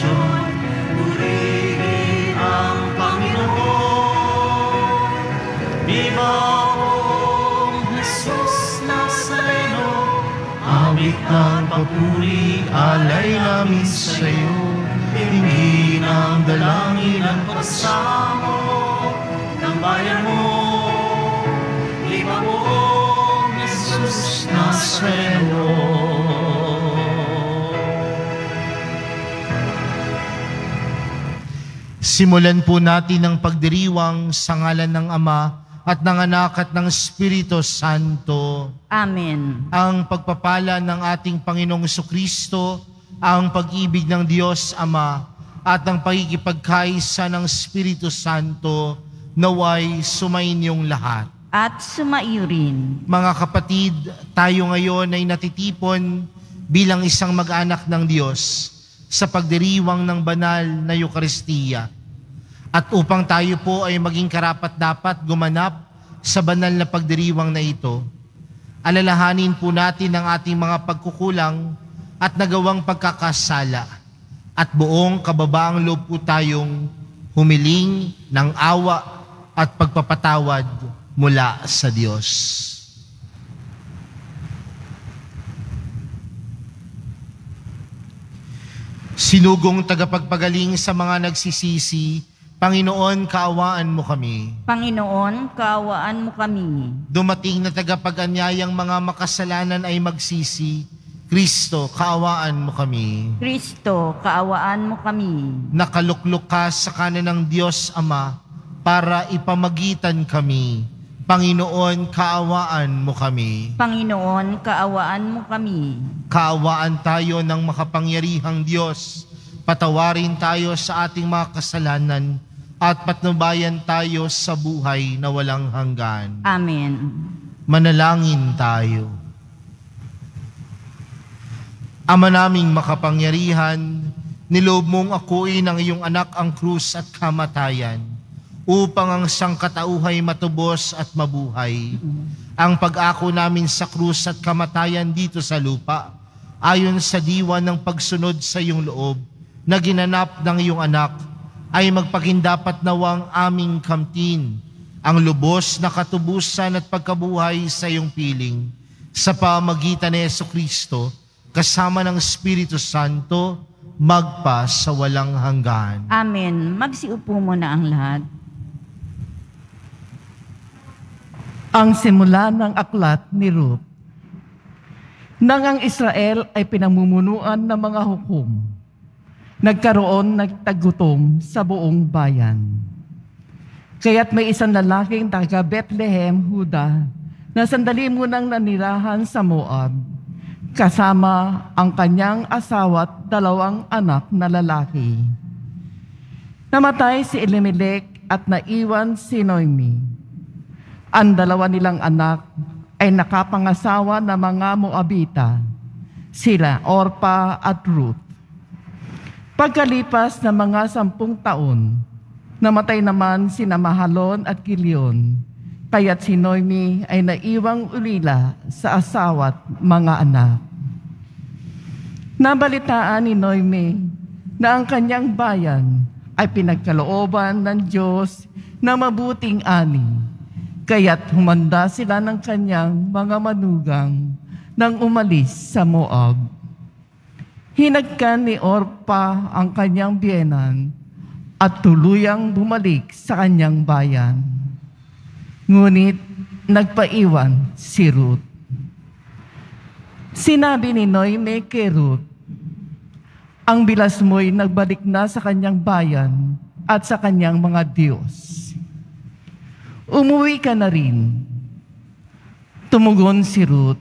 henerasyon, purihin ang Panginoon. Viva o Jesus Nazareno, awit ng papuri, alay namin sa iyo. Hingin ang dalangin at pagsamo ng bayan mo. Viva o Jesus Nazareno. Simulan po natin ang pagdiriwang sa ngalan ng Ama at ng Anak at ng Espiritu Santo. Amen. Ang pagpapala ng ating Panginoong Jesucristo, ang pag-ibig ng Diyos Ama at ang pagkikipagkaisa ng Espiritu Santo naway sumainyong lahat. At sumaiyo rin. Mga kapatid, tayo ngayon ay natitipon bilang isang mag-anak ng Diyos sa pagdiriwang ng banal na Eucharistia. At upang tayo po ay maging karapat-dapat gumanap sa banal na pagdiriwang na ito, alalahanin po natin ang ating mga pagkukulang at nagawang pagkakasala at buong kababaang loob po tayong humiling ng awa at pagpapatawad mula sa Diyos. Sinugong tagapagpagaling sa mga nagsisisi, Panginoon, kaawaan mo kami. Panginoon, kaawaan mo kami. Dumating na tagapag-anyayang mga makasalanan ay magsisi, Kristo, kaawaan mo kami. Kristo, kaawaan mo kami. Nakaluklok ka sa kanan ng Diyos Ama para ipamagitan kami. Panginoon, kaawaan mo kami. Panginoon, kaawaan mo kami. Kaawaan tayo ng makapangyarihang Diyos. Patawarin tayo sa ating mga kasalanan at patnubayan tayo sa buhay na walang hanggan. Amen. Manalangin tayo. Ama naming makapangyarihan, niloob mong akuin ng iyong anak ang krus at kamatayan upang ang sangkatauhay matubos at mabuhay. Ang pag-ako namin sa krus at kamatayan dito sa lupa, ayon sa diwa ng pagsunod sa iyong loob na ginanap ng iyong anak, ay magpakindapat nawang aming kamtin ang lubos na katubusan at pagkabuhay sa iyong piling sa pamagitan ni Jesucristo kasama ng Espiritu Santo magpa sa walang hanggan. Amen. Magsiupo muna ang lahat. Ang simula ng aklat ni Ruth. Nang ang Israel ay pinamumunuan ng mga hukom, nagkaroon ng tagutom sa buong bayan. Kaya't may isang lalaking taga Bethlehem, Huda, na sandali munang nanirahan sa Moab, kasama ang kanyang asawa at 2 anak na lalaki. Namatay si Elimelech at naiwan si Noemi. Ang 2 nilang anak ay nakapangasawa ng mga Moabita, sila Orpa at Ruth. Pagkalipas ng mga 10 taon, namatay naman sina Mahalon at Kilion, kaya't si Noemi ay naiwang ulila sa asawa at mga anak. Nabalitaan ni Noemi na ang kanyang bayan ay pinagkalooban ng Diyos na mabuting ani, kaya't humanda sila ng kanyang mga manugang nang umalis sa Moab. Hinagkan ni Orpa ang kanyang biyenan at tuluyang bumalik sa kanyang bayan. Ngunit nagpaiwan si Ruth. Sinabi ni Noemi kay Ruth, ang bilas mo'y nagbalik na sa kanyang bayan at sa kanyang mga Diyos. Umuwi ka na rin. Tumugon si Ruth,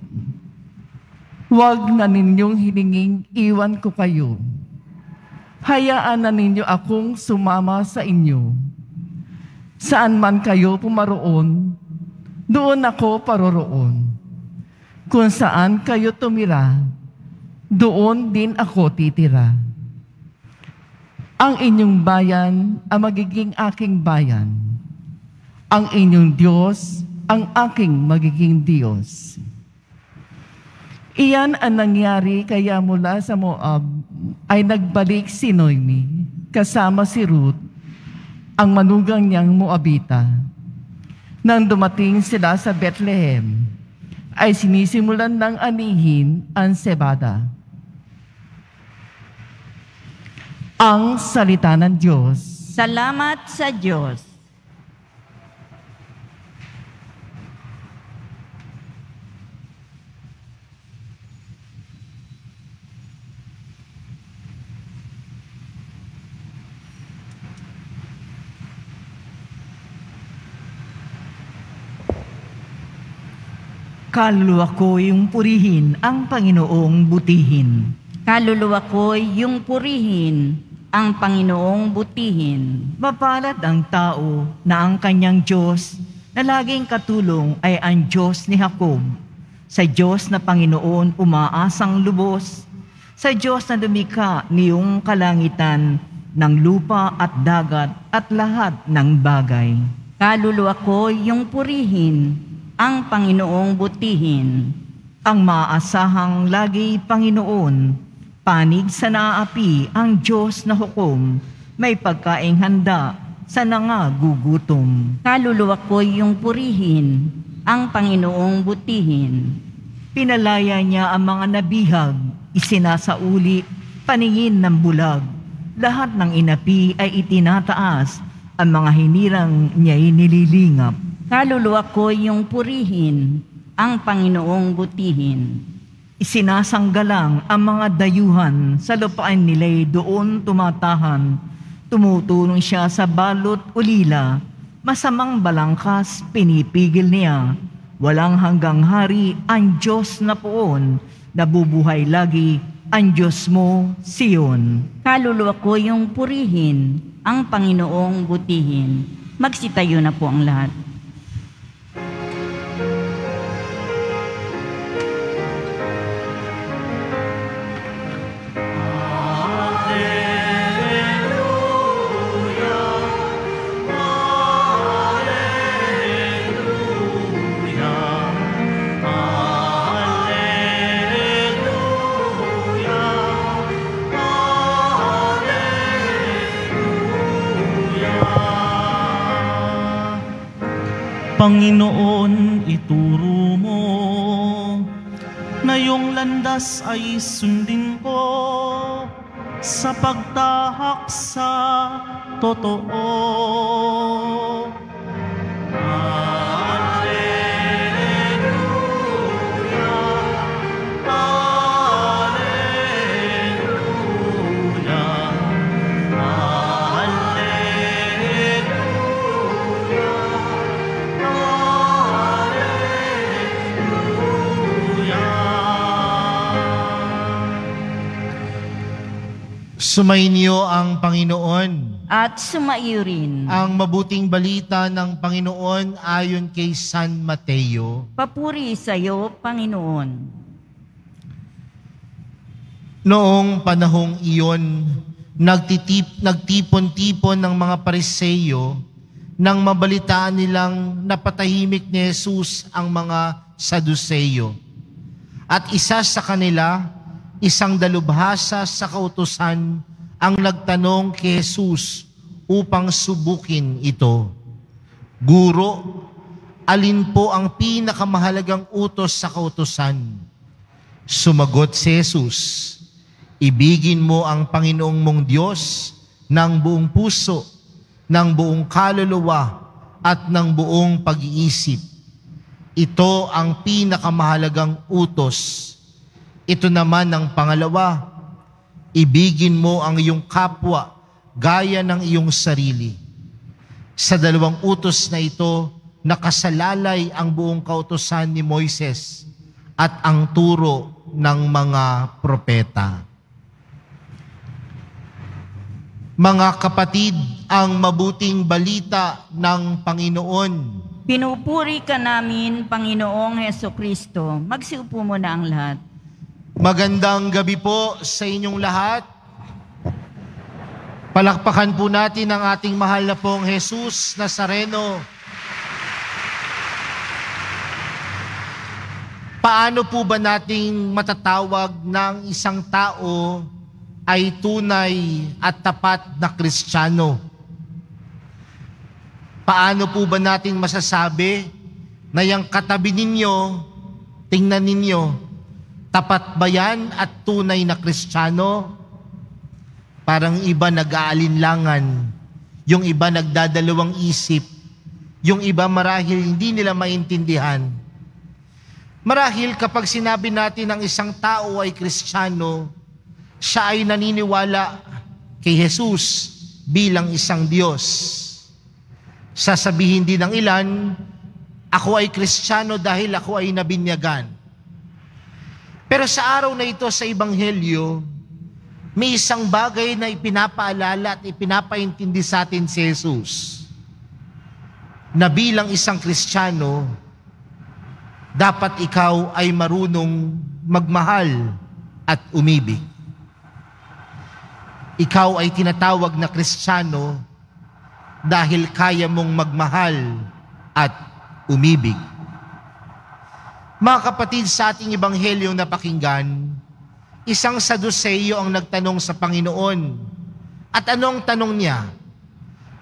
huwag na ninyong hininging iwan ko kayo. Hayaan na ninyo akong sumama sa inyo. Saan man kayo pumaroon, doon ako paroroon. Kung saan kayo tumira, doon din ako titira. Ang inyong bayan ang magiging aking bayan. Ang inyong Diyos ang aking magiging Diyos. Iyan ang nangyari kaya mula sa Moab ay nagbalik si Noemi kasama si Ruth, ang manugang niyang Moabita. Nang dumating sila sa Bethlehem, ay sinisimulan ng anihin ang sebada. Ang salita ng Diyos. Salamat sa Diyos. Kaluluwa ko yung purihin ang Panginoong butihin. Kaluluwa ko'y yung purihin, ang Panginoong butihin. Mapalad ang tao na ang kanyang Diyos na laging katulong ay ang Diyos ni Jacob. Sa Diyos na Panginoon umaasang lubos, sa Diyos na lumikha niyong kalangitan ng lupa at dagat at lahat ng bagay. Kaluluwa ko'y yung purihin, ang Panginoong butihin. Ang maasahang lagi Panginoon, panig sa naapi ang Diyos na hukom, may pagkaing handa sa nangagugutom. Kaluluwa ko'y yung purihin, ang Panginoong butihin. Pinalaya niya ang mga nabihag, isinasauli, paningin ng bulag. Lahat ng inapi ay itinataas, ang mga hinirang niya'y nililingap. Kaluluwa ko'y yung purihin, ang Panginoong butihin. Isinasanggalang ang mga dayuhan, sa lupaan nila'y doon tumatahan. Tumutulong siya sa balot ulila, masamang balangkas pinipigil niya. Walang hanggang hari ang Diyos na poon, nabubuhay lagi ang Diyos mo, Sion. Kaluluwa ko'y yung purihin, ang Panginoong butihin. Magsitayo na po ang lahat. Panginoon, ituro mo na iyong landas ay sundin ko sa pagtahak sa totoo. Sumainyo ang Panginoon. At sumaiyo rin. Ang mabuting balita ng Panginoon ayon kay San Mateo. Papuri sa iyo, Panginoon. Noong panahong iyon, nagtipon-tipon ng mga Pariseyo nang mabalitaan nilang napatahimik ni Jesus ang mga Saduseyo. At isa sa kanila, isang dalubhasa sa kautusan ang nagtanong kay Jesus upang subukin ito. Guro, alin po ang pinakamahalagang utos sa kautusan? Sumagot si Jesus, ibigin mo ang Panginoong mong Diyos ng buong puso, ng buong kaluluwa, at ng buong pag-iisip. Ito ang pinakamahalagang utos. Ito naman ang pangalawa, ibigin mo ang iyong kapwa gaya ng iyong sarili. Sa dalawang utos na ito, nakasalalay ang buong kautusan ni Moises at ang turo ng mga propeta. Mga kapatid, ang mabuting balita ng Panginoon. Pinupuri ka namin, Panginoong Hesukristo. Magsiupo mo na ang lahat. Magandang gabi po sa inyong lahat. Palakpakan po natin ang ating mahal na pong Jesus Nazareno. Paano po ba nating matatawag ng isang tao ay tunay at tapat na Kristiyano? Paano po ba natin masasabi na yung katabi ninyo, tingnan ninyo, tapat ba yan at tunay na Kristiyano? Parang iba nag-aalinlangan, yung iba nagdadalawang isip, yung iba marahil hindi nila maintindihan. Marahil kapag sinabi natin ang isang tao ay Kristiyano, siya ay naniniwala kay Jesus bilang isang Diyos. Sasabihin din ng ilan, ako ay Kristiyano dahil ako ay nabinyagan. Pero sa araw na ito sa Ebanghelyo, may isang bagay na ipinapaalala at ipinapaintindi sa atin si Jesus. Na bilang isang Kristiyano, dapat ikaw ay marunong magmahal at umibig. Ikaw ay tinatawag na Kristiyano dahil kaya mong magmahal at umibig. Mga kapatid, sa ating Ebanghelyong napakinggan, isang Saduseyo ang nagtanong sa Panginoon. At anong tanong niya?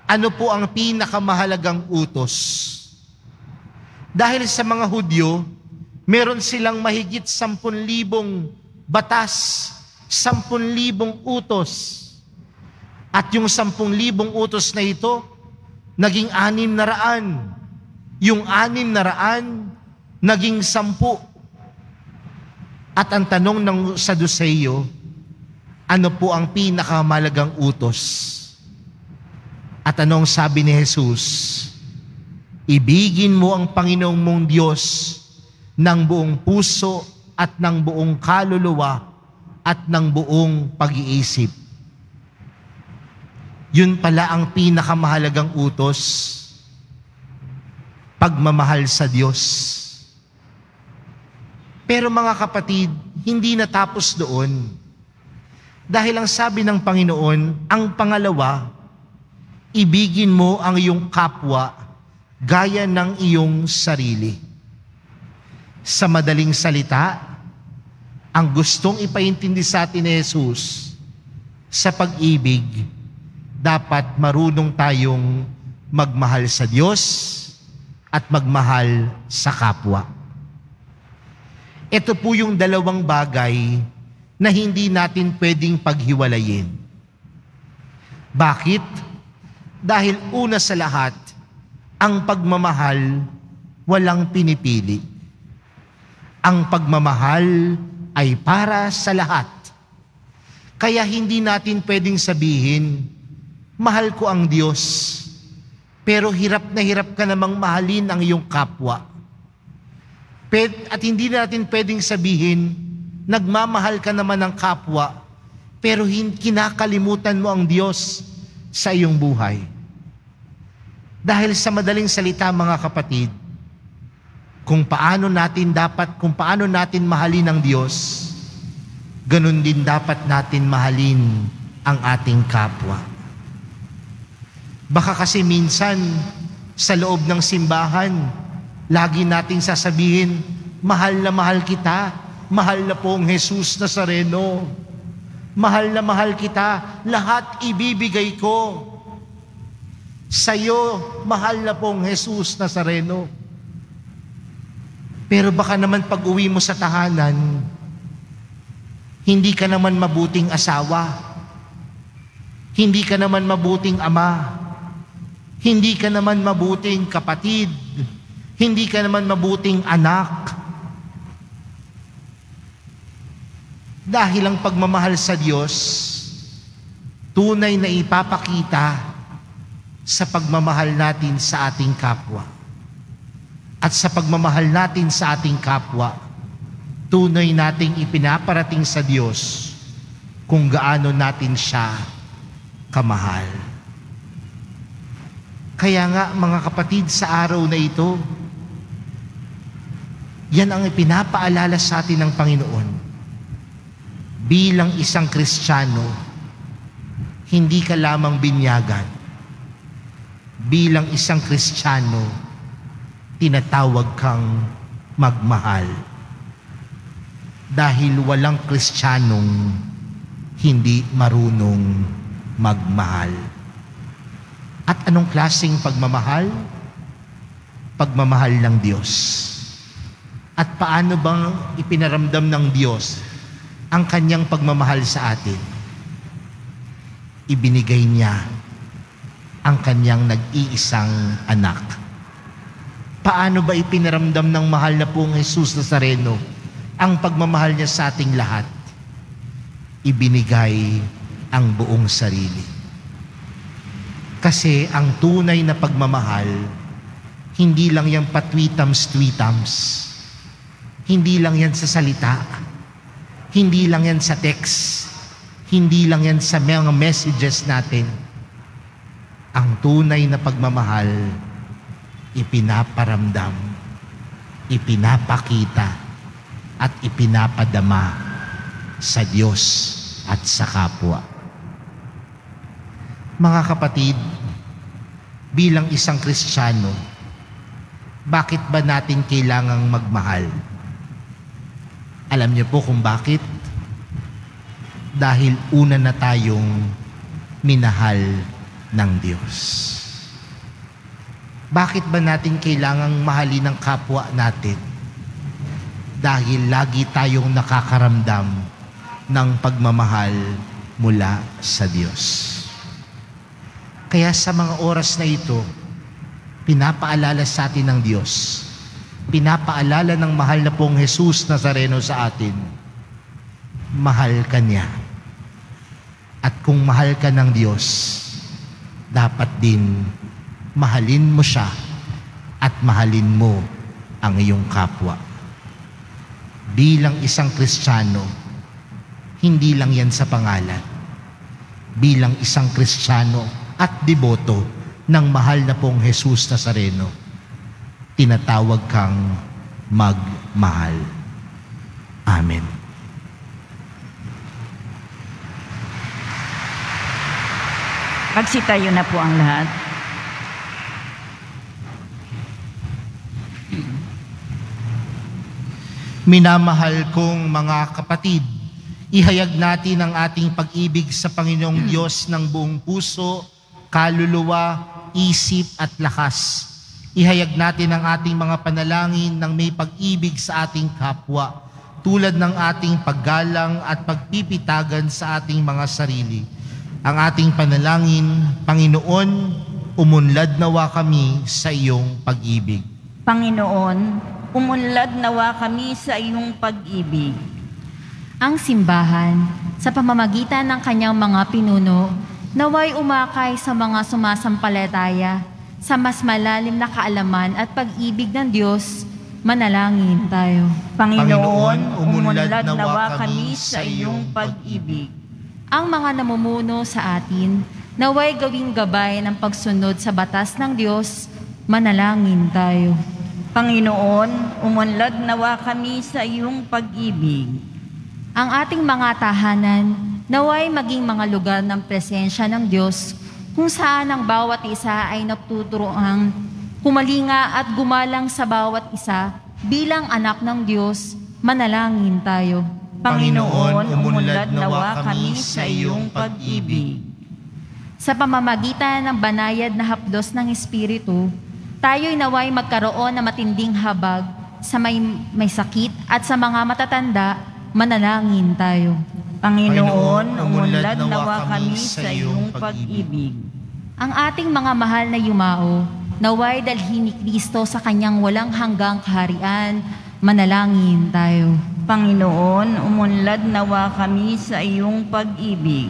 Ano po ang pinakamahalagang utos? Dahil sa mga Hudyo, meron silang mahigit 10,000 batas, 10,000 utos. At yung 10,000 utos na ito, naging 600. Yung 600, naging 10. At ang tanong ng Saduseyo, ano po ang pinakamahalagang utos? At anong sabi ni Jesus? Ibigin mo ang Panginoong mong Diyos ng buong puso at ng buong kaluluwa at ng buong pag-iisip. Yun pala ang pinakamahalagang utos, pagmamahal sa Diyos. Pero mga kapatid, hindi natapos doon. Dahil ang sabi ng Panginoon, ang pangalawa, ibigin mo ang iyong kapwa gaya ng iyong sarili. Sa madaling salita, ang gustong ipaintindi sa atin ni Jesus, sa pag-ibig, dapat marunong tayong magmahal sa Diyos at magmahal sa kapwa. Ito po yung dalawang bagay na hindi natin pwedeng paghiwalayin. Bakit? Dahil una sa lahat, ang pagmamahal walang pinipili. Ang pagmamahal ay para sa lahat. Kaya hindi natin pwedeng sabihin, mahal ko ang Diyos, pero hirap na hirap ka namang mahalin ang iyong kapwa. At hindi natin pwedeng sabihin, nagmamahal ka naman ng kapwa, pero kinakalimutan mo ang Diyos sa iyong buhay. Dahil sa madaling salita, mga kapatid, kung paano natin mahalin ang Diyos, ganun din dapat natin mahalin ang ating kapwa. Baka kasi minsan, sa loob ng simbahan, lagi nating sasabihin, mahal na mahal kita, mahal na pong Jesus Nazareno, mahal na mahal kita, lahat ibibigay ko. Sa'yo, mahal na pong Jesus Nazareno. Pero baka naman pag uwi mo sa tahanan, hindi ka naman mabuting asawa, hindi ka naman mabuting ama, hindi ka naman mabuting kapatid, hindi ka naman mabuting anak. Dahil ang pagmamahal sa Diyos, tunay na ipapakita sa pagmamahal natin sa ating kapwa. At sa pagmamahal natin sa ating kapwa, tunay nating ipinaparating sa Diyos kung gaano natin siya kamahal. Kaya nga mga kapatid, sa araw na ito, yan ang ipinapaalala sa atin ng Panginoon. Bilang isang Kristiyano, hindi ka lamang binyagan. Bilang isang Kristiyano, tinatawag kang magmahal. Dahil walang Kristiyanong hindi marunong magmahal. At anong klaseng pagmamahal? Pagmamahal ng Diyos. At paano bang ipinaramdam ng Diyos ang kanyang pagmamahal sa atin? Ibinigay niya ang kanyang nag-iisang anak. Paano ba ipinaramdam ng mahal na pong Jesus Nazareno ang pagmamahal niya sa ating lahat? Ibinigay ang buong sarili. Kasi ang tunay na pagmamahal, hindi lang yan patwitams-twitams. Hindi lang yan sa salita. Hindi lang yan sa text. Hindi lang yan sa mga messages natin. Ang tunay na pagmamahal, ipinaparamdam, ipinapakita, at ipinapadama sa Diyos at sa kapwa. Mga kapatid, bilang isang Kristiyano, bakit ba natin kailangang magmahal? Alam niyo po kung bakit? Dahil una na tayong minahal ng Diyos. Bakit ba natin kailangang mahalin ang kapwa natin? Dahil lagi tayong nakakaramdam ng pagmamahal mula sa Diyos. Kaya sa mga oras na ito, pinapaalala sa atin ng Diyos, pinapaalala ng mahal na pong Jesus Nazareno sa atin, mahal ka niya. At kung mahal ka ng Diyos, dapat din mahalin mo siya at mahalin mo ang iyong kapwa. Bilang isang Kristiyano, hindi lang yan sa pangalan. Bilang isang Kristiyano at deboto ng mahal na pong Jesus Nazareno, tinatawag kang magmahal. Amen. Magsitayo na po ang lahat. Minamahal kong mga kapatid, ihayag natin ang ating pag-ibig sa Panginoong Diyos ng buong puso, kaluluwa, isip at lakas. Ihayag natin ang ating mga panalangin ng may pag-ibig sa ating kapwa, tulad ng ating paggalang at pagpipitagan sa ating mga sarili. Ang ating panalangin, Panginoon, umunlad nawa kami sa iyong pag-ibig. Panginoon, umunlad nawa kami sa iyong pag-ibig. Ang simbahan, sa pamamagitan ng kanyang mga pinuno, naway umakay sa mga sumasampalataya sa mas malalim na kaalaman at pag-ibig ng Diyos. Manalangin tayo. Panginoon, umunlad nawa kami sa iyong pag-ibig. Ang mga namumuno sa atin, naway gawing gabay ng pagsunod sa batas ng Diyos. Manalangin tayo. Panginoon, umunlad nawa kami sa iyong pag-ibig. Ang ating mga tahanan, naway maging mga lugar ng presensya ng Diyos, kung saan ang bawat isa ay natuturoang kumalinga at gumalang sa bawat isa bilang anak ng Diyos. Manalangin tayo. Panginoon, umunlad nawa kami sa iyong pag-ibig. Sa pamamagitan ng banayad na hapdos ng Espiritu, tayo'y naway magkaroon ng matinding habag sa may sakit at sa mga matatanda. Manalangin tayo. Panginoon, umunlad nawa kami sa iyong pag-ibig. Ang ating mga mahal na yumao, naway dalhin ni Kristo sa kanyang walang hanggang kaharian. Manalangin tayo. Panginoon, umunlad nawa kami sa iyong pag-ibig.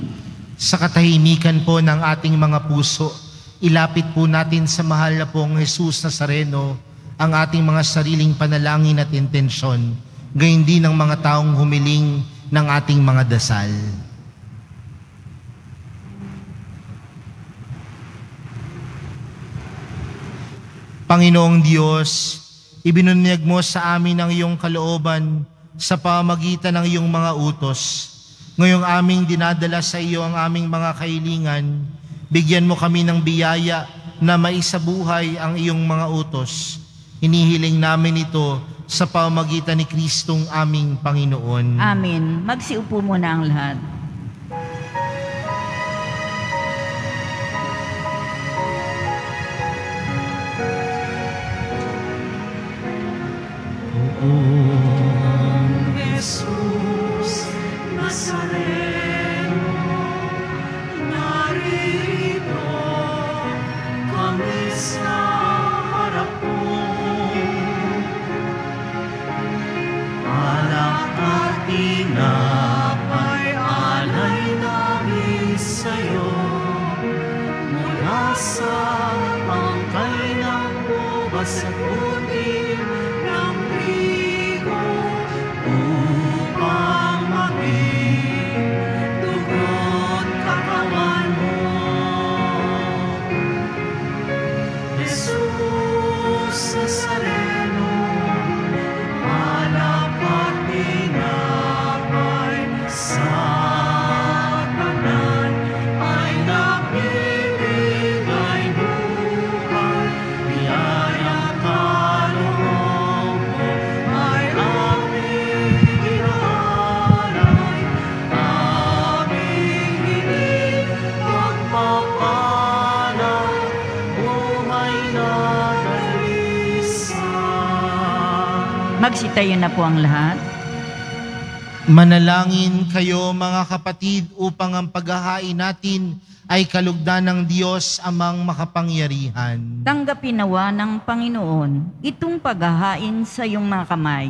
Sa katahimikan po ng ating mga puso, ilapit po natin sa mahal na pong Jesus Nazareno ang ating mga sariling panalangin at intensyon, gayon din ng mga taong humiling ng ating mga dasal. Panginoong Diyos, ibinunyag mo sa amin ang iyong kalooban sa pamagitan ng iyong mga utos. Ngayong aming dinadala sa iyo ang aming mga kahilingan, bigyan mo kami ng biyaya na maisabuhay ang iyong mga utos. Hinihiling namin ito sa pamagitan ni Kristong aming Panginoon. Amen. Magsiupo muna ang lahat. nasa pangkay ng ubas at puti ng trigo upang maging dugo't katawan mo. Jesus Nazareno, hanap at tinapay sa tanan ay nagbibigay buhay. Biyaya kaloob mo ay aming ginaalay, aming hiling pagpapalay, buhay na dalisan. Magsitayo na po ang lahat. Manalangin kayo mga kapatid upang ang paghahain natin ay kalugdan ng Diyos amang makapangyarihan. Tanggapin nawa ng Panginoon itong paghahain sa iyong mga kamay,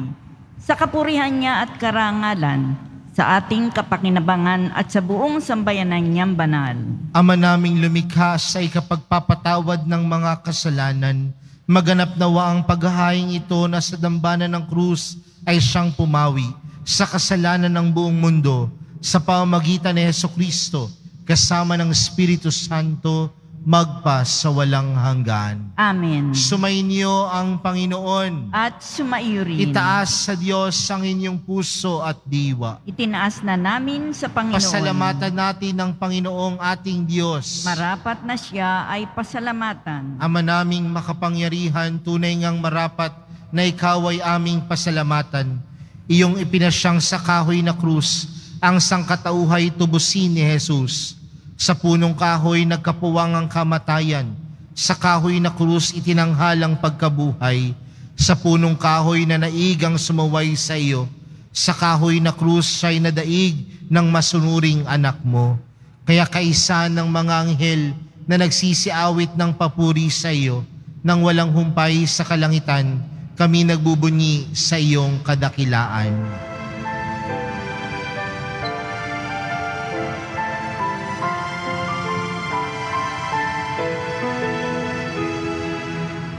sa kapurihan niya at karangalan, sa ating kapakinabangan at sa buong sambayanan niyang banal. Ama naming lumikha sa ikapagpapatawad ng mga kasalanan, maganap nawa ang paghahain ito na sa dambana ng krus ay siyang pumawi sa kasalanan ng buong mundo sa pamamagitan ni Hesukristo kasama ng Espiritu Santo magpa sa walang hanggan. Amen. Sumainyo ang Panginoon. At sumaiyo rin. Itaas sa Diyos ang inyong puso at diwa. Itinaas na namin sa Panginoon. Pasalamatan natin ng Panginoong ating Diyos. Marapat na siya ay pasalamatan. Ama naming makapangyarihan, tunay ngang marapat na ikaw ay aming pasalamatan. Iyong ipinasyang sa kahoy na krus, ang sangkatauhay tubusin ni Jesus. Sa punong kahoy nagkapuwang ang kamatayan. Sa kahoy na krus itinanghalang pagkabuhay. Sa punong kahoy na naigang sumuway sa iyo. Sa kahoy na krus siya'y nadaig ng masunuring anak mo. Kaya kaisa ng mga anghel na nagsisiawit ng papuri sa iyo, nang walang humpay sa kalangitan, kami nagbubunyi sa iyong kadakilaan.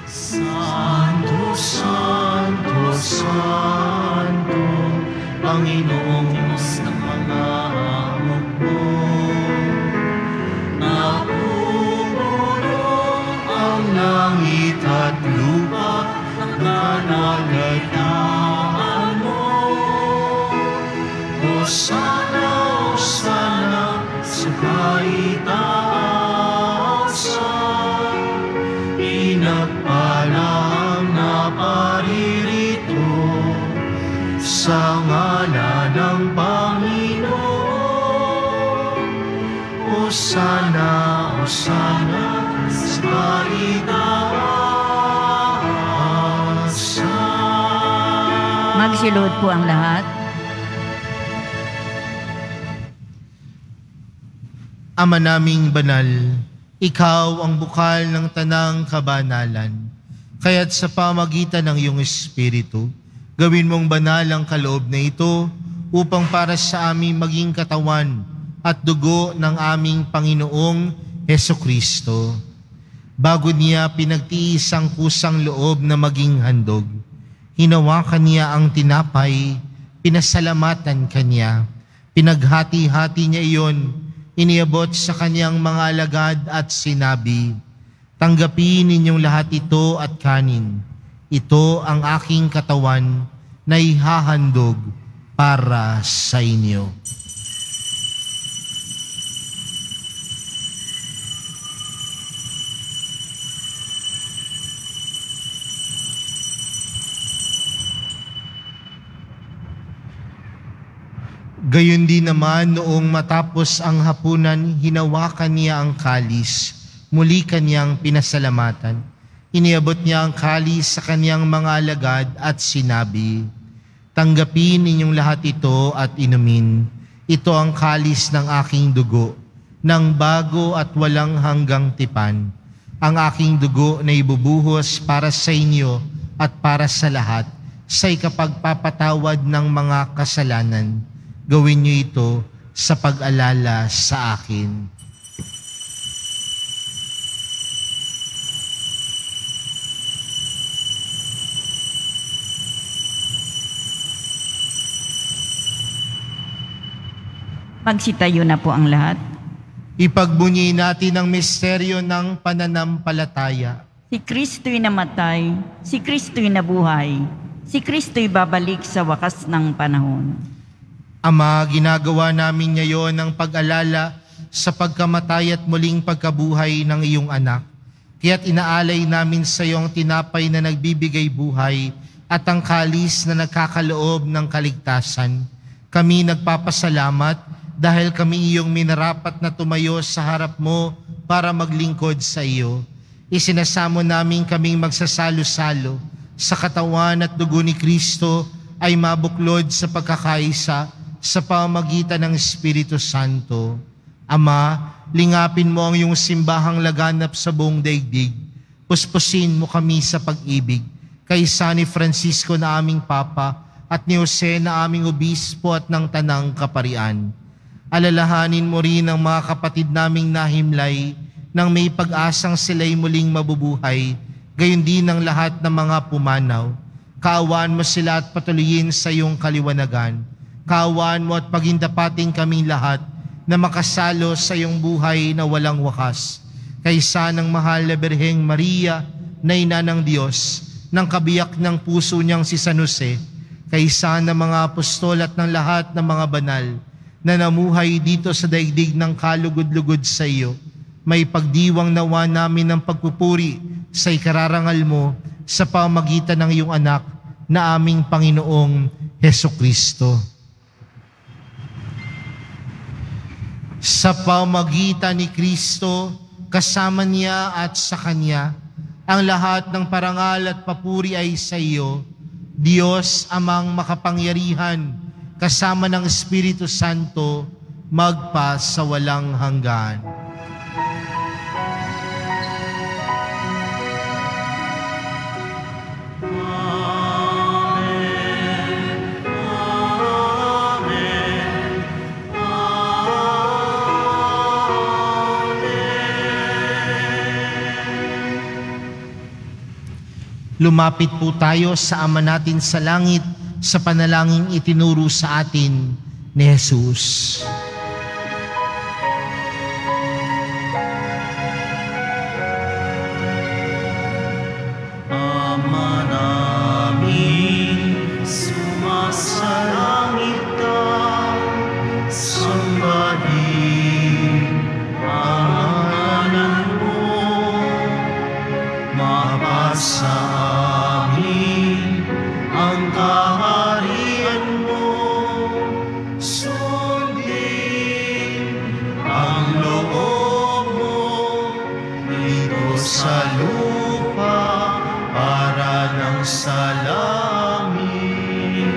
Santo, Santo, Santo, Panginoong Diyos ng mga hukbo. Napupuno ang langit at lupa ng kanalataan mo. Hosana, Hosana, sa kaitaasan. Pinagpala ang naparirito sa ngalan ng Panginoon. Hosana, Hosana, sa kaitaasan. Magsilod po ang lahat. Ama naming banal, ikaw ang bukal ng tanang kabanalan. Kaya't sa pamagitan ng iyong Espiritu, gawin mong banal ang kaloob na ito upang para sa aming maging katawan at dugo ng aming Panginoong Hesukristo. Bago niya pinagtiis ang kusang loob na maging handog, hinawakan niya ang tinapay, pinasalamatan kanya, pinaghati-hati niya iyon, iniabot sa kanyang mga alagad at sinabi, "Tanggapin ninyong lahat ito at kanin. Ito ang aking katawan na ihahandog para sa inyo." Gayon din naman noong matapos ang hapunan, hinawakan niya ang kalis, muli kanyang pinasalamatan. Iniabot niya ang kalis sa kanyang mga alagad at sinabi, "Tanggapin ninyong lahat ito at inumin. Ito ang kalis ng aking dugo, ng bago at walang hanggang tipan. Ang aking dugo na ibubuhos para sa inyo at para sa lahat, sa ikapagpapatawad ng mga kasalanan. Gawin niyo ito sa pag-alala sa akin." Magsitayo na po ang lahat. Ipagbunyi natin ang misteryo ng pananampalataya. Si Kristo'y namatay, si Kristo'y nabuhay, si Kristo'y babalik sa wakas ng panahon. Ama, ginagawa namin ngayon ang pag-alala sa pagkamatay at muling pagkabuhay ng iyong anak. Kaya't inaalay namin sa iyo ang tinapay na nagbibigay buhay at ang kalis na nagkakaloob ng kaligtasan. Kami nagpapasalamat dahil kami iyong minarapat na tumayo sa harap mo para maglingkod sa iyo. Isinasamo namin kaming magsasalo-salo sa katawan at dugo ni Kristo ay mabuklod sa pagkakaisa sa pamamagitan ng Espiritu Santo. Ama, lingapin mo ang iyong simbahang laganap sa buong daigdig. Puspusin mo kami sa pag-ibig kay San Francisco na aming Papa at ni Jose na aming Obispo at ng Tanang Kaparian. Alalahanin mo rin ang mga kapatid naming nahimlay nang may pag-asang sila'y muling mabubuhay, gayon din ang lahat ng mga pumanaw. Kaawaan mo sila at patuloyin sa iyong kaliwanagan. Kaawaan mo at pagindapating kaming lahat na makasalo sa iyong buhay na walang wakas. Kaysa ng mahal na Birheng Maria, na ina ng Diyos, ng kabiyak ng puso niyang si San Jose, kaysa ng mga apostol at ng lahat ng mga banal na namuhay dito sa daigdig ng kalugod-lugod sa iyo, may pagdiwang nawa namin ng pagpupuri sa ikararangal mo sa pamagitan ng iyong anak na aming Panginoong Hesukristo. Sa pamagitan ni Kristo, kasama niya at sa Kanya, ang lahat ng parangal at papuri ay sa iyo, Diyos amang makapangyarihan, kasama ng Espiritu Santo, magpa sa walang hanggan. Lumapit po tayo sa Ama natin sa langit sa panalangin itinuro sa atin ni Jesus. Ama namin, sumasalangit ka, sambahin ang ngalan mo, mapasa ang kaharian mo, sundin ang loob mo dito sa lupa para ng sa langit.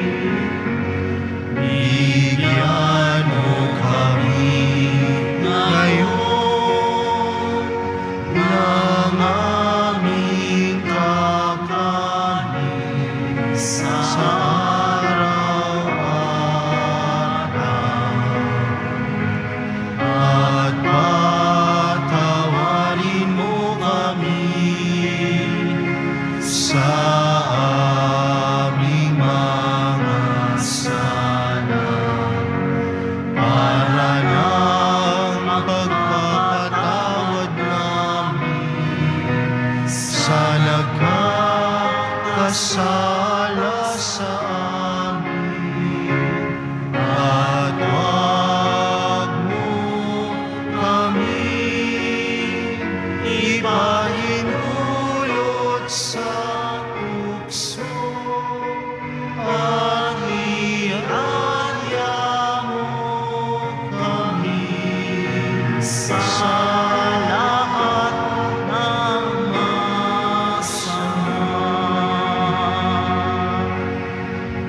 Bigyan mo kami ngayon ng aming kakanin sa araw-araw, at patawarin mo kami sa aming mga sala, para ng pagpapatawad namin sa nagkakasala sa amin, at huwag mo kami ipahintulot sa tukso, at ianya mo kami sa lahat ng masama.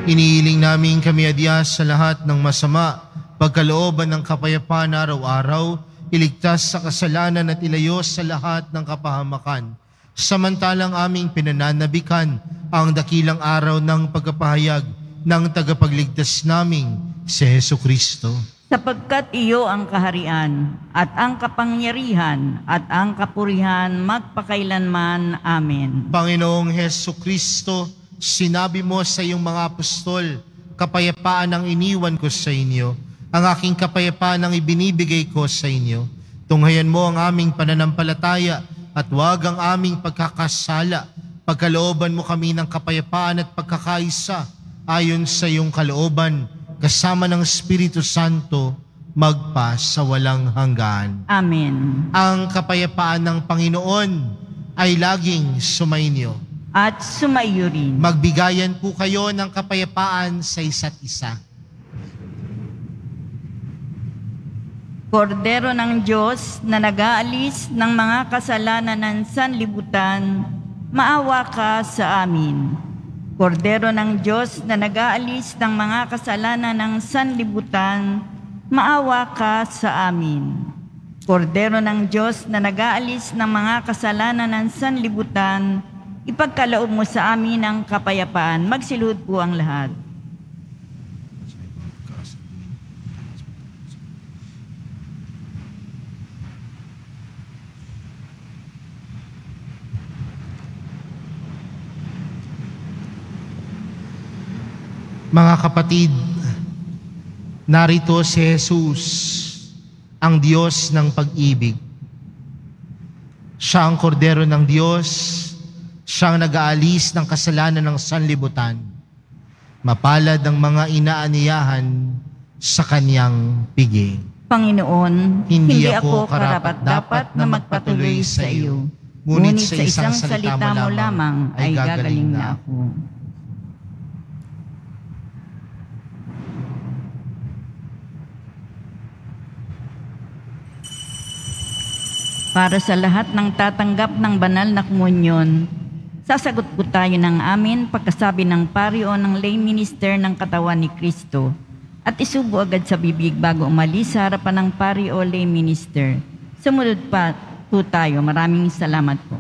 Iniiling namin kami adyas sa lahat ng masama, pagkalooban ng kapayapaan araw-araw, iligtas sa kasalanan at ilayo sa lahat ng kapahamakan. Samantalang aming pinananabikan ang dakilang araw ng pagkapahayag ng tagapagligtas naming si Hesukristo. Sapagkat iyo ang kaharian at ang kapangyarihan at ang kapurihan magpakailanman. Amen. Panginoong Hesukristo, sinabi mo sa iyong mga apostol, kapayapaan ang iniwan ko sa inyo, Ang aking kapayapaan ang ibinibigay ko sa inyo. Tunghayan mo ang aming pananampalataya at huwag ang aming pagkakasala. Pagkalooban mo kami ng kapayapaan at pagkakaisa ayon sa iyong kalooban, kasama ng Espiritu Santo, magpa sa walang hanggan. Amen. Ang kapayapaan ng Panginoon ay laging sumainyo. At sumaiyo rin. Magbigayan po kayo ng kapayapaan sa isa't isa. Kordero ng Diyos na nag-aalis ng mga kasalanan ng sanlibutan, maawa ka sa amin. Kordero ng Diyos na nag-aalis ng mga kasalanan ng sanlibutan, maawa ka sa amin. Kordero ng Diyos na nag-aalis ng mga kasalanan ng sanlibutan, ipagkaloob mo sa amin ang kapayapaan. Magsilhod po ang lahat. Mga kapatid, narito si Jesus, ang Diyos ng pag-ibig. Siya ang kordero ng Diyos, siyang nag-aalis ng kasalanan ng sanlibutan. Mapalad ang mga inaaniyahan sa kanyang piging. Panginoon, Hindi ako karapat-dapat na magpatuloy sa iyo, ngunit sa isang salita mo lamang ay gagaling na ako. Para sa lahat ng tatanggap ng banal na komunyon, sasagot po tayo ng amin pagkasabi ng pari o ng lay minister ng katawan ni Kristo at isubo agad sa bibig bago umalis sa harapan ng pari o lay minister. Sumunod pa po tayo. Maraming salamat po.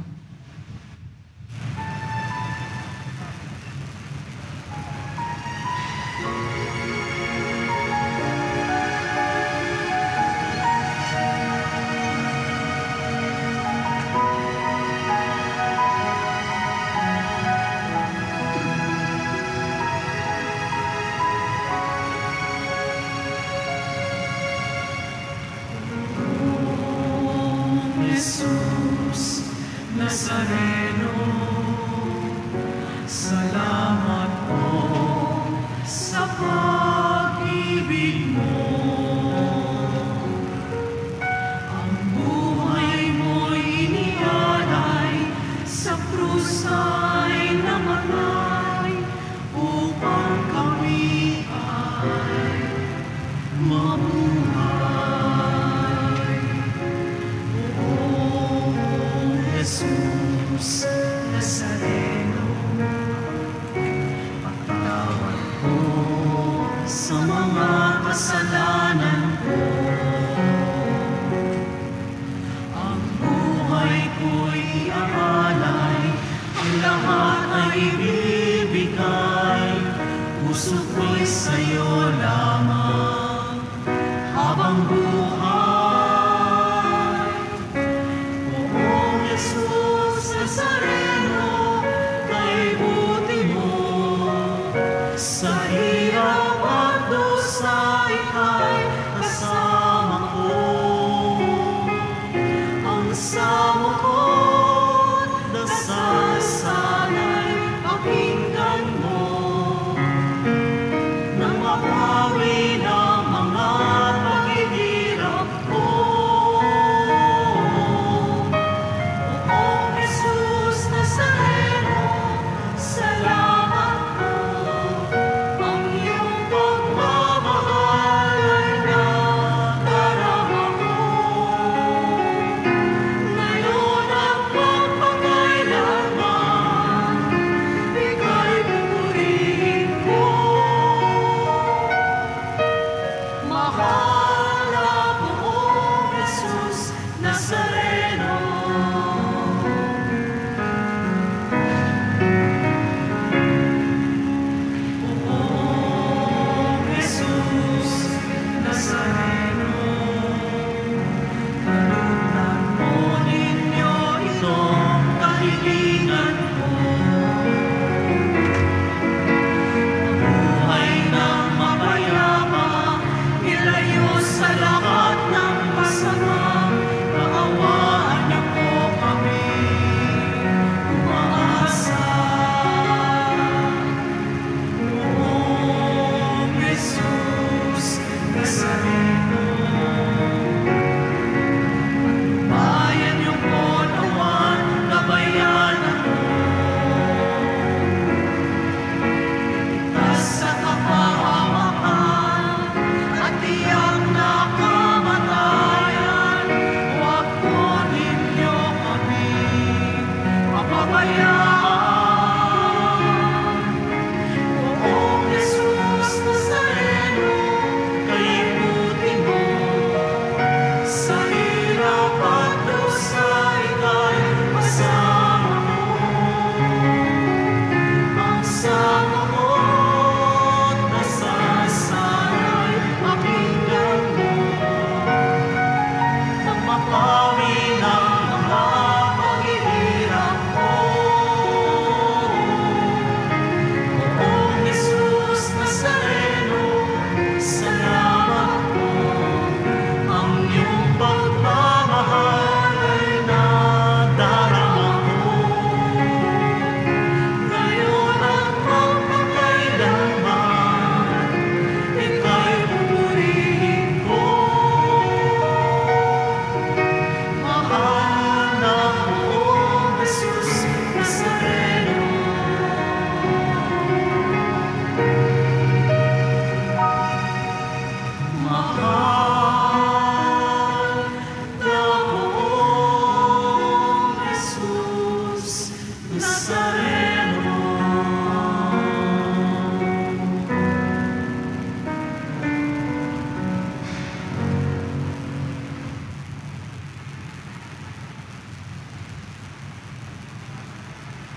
Jesus Nazareno, salamat po sa pag-ibig mo. Ang buhay mo'y inialay, sa krus ay namatay, upang kami ay mabuhay. Jesus Nazareno, pagtawad ko sa mga kasalanan ko. Ang buhay ko'y iaalay, ang lahat ay ibibigay. Puso ko'y sa'yo lamang habang buhay. Jesus Nazareno, kay buti mo, sa hirap at dusa ika'y kasama ko. Ang samo ko't dasal sana'y pakinggan mo, nang mapawi ng mga pag-ibig.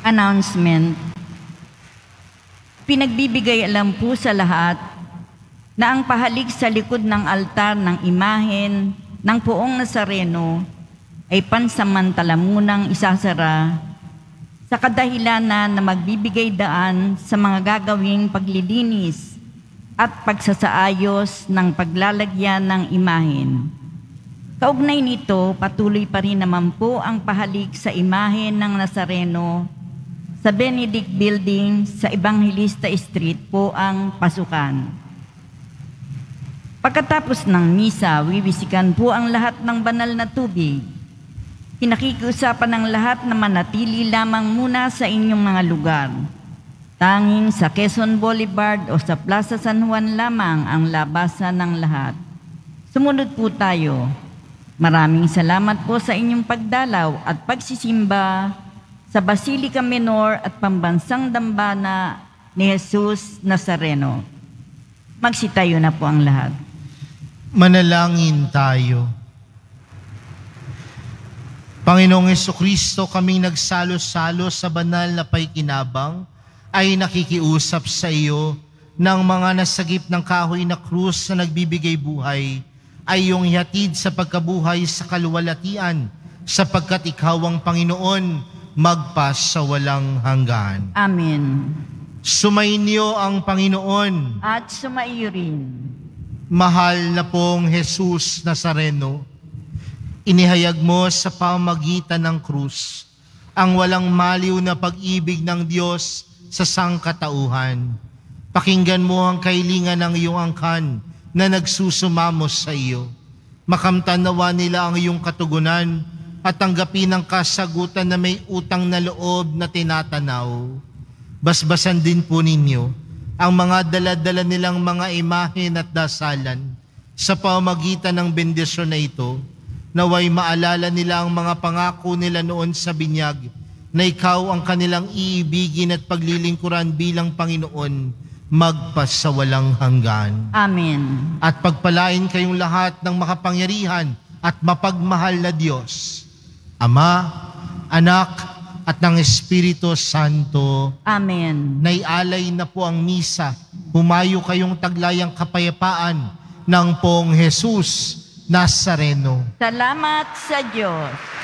Announcement. Pinagbibigay alam po sa lahat na ang pahalik sa likod ng altar ng imahen ng Poong Nazareno ay pansamantala munang isasara sa kadahilanan na magbibigay daan sa mga gagawing paglilinis at pagsasaayos ng paglalagyan ng imahen. Kaugnay nito, patuloy pa rin naman po ang pahalik sa imahen ng Nazareno sa Benedict Building sa Evangelista Street po ang pasukan. Pagkatapos ng misa, wiwisikan po ang lahat ng banal na tubig. Pinakikiusapan ng lahat na manatili lamang muna sa inyong mga lugar. Tanging sa Quezon Boulevard o sa Plaza San Juan lamang ang labasan ng lahat. Sumunod po tayo. Maraming salamat po sa inyong pagdalaw at pagsisimba sa Basilica Minor at Pambansang Dambana ni Jesus Nazareno. Magsitayo na po ang lahat. Manalangin tayo. Panginoong Jesucristo, kaming nagsalo-salo sa banal na paikinabang ay nakikiusap sa iyo ng mga nasagip ng kahoy na krus na nagbibigay buhay ay iyong ihatid sa pagkabuhay sa kaluwalhatian sapagkat ikaw ang Panginoon magpas sa walang hanggan. Amen. Sumainyo ang Panginoon. At sumaiyo rin. Mahal na pong Jesus Nazareno, inihayag mo sa pamagitan ng krus ang walang maliw na pag-ibig ng Diyos sa sangkatauhan. Pakinggan mo ang kailingan ng iyong angkan na nagsusumamos sa iyo. Makamtan nawa nila ang iyong katugunan at tanggapin ang kasagutan na may utang na loob na tinatanaw. Basbasan din po ninyo ang mga dala-dala nilang mga imahen at dasalan sa pamagitan ng bendisyon na ito, naway maalala nila ang mga pangako nila noon sa binyag na ikaw ang kanilang iibigin at paglilingkuran bilang Panginoon magpas sa walang hanggan. Amen. At pagpalain kayong lahat ng makapangyarihan at mapagmahal na Diyos, Ama, Anak, at ng Espiritu Santo. Amen. Naialay na po ang misa. Humayo kayong taglayang kapayapaan ng Poong Jesus Nazareno. Salamat sa Diyos.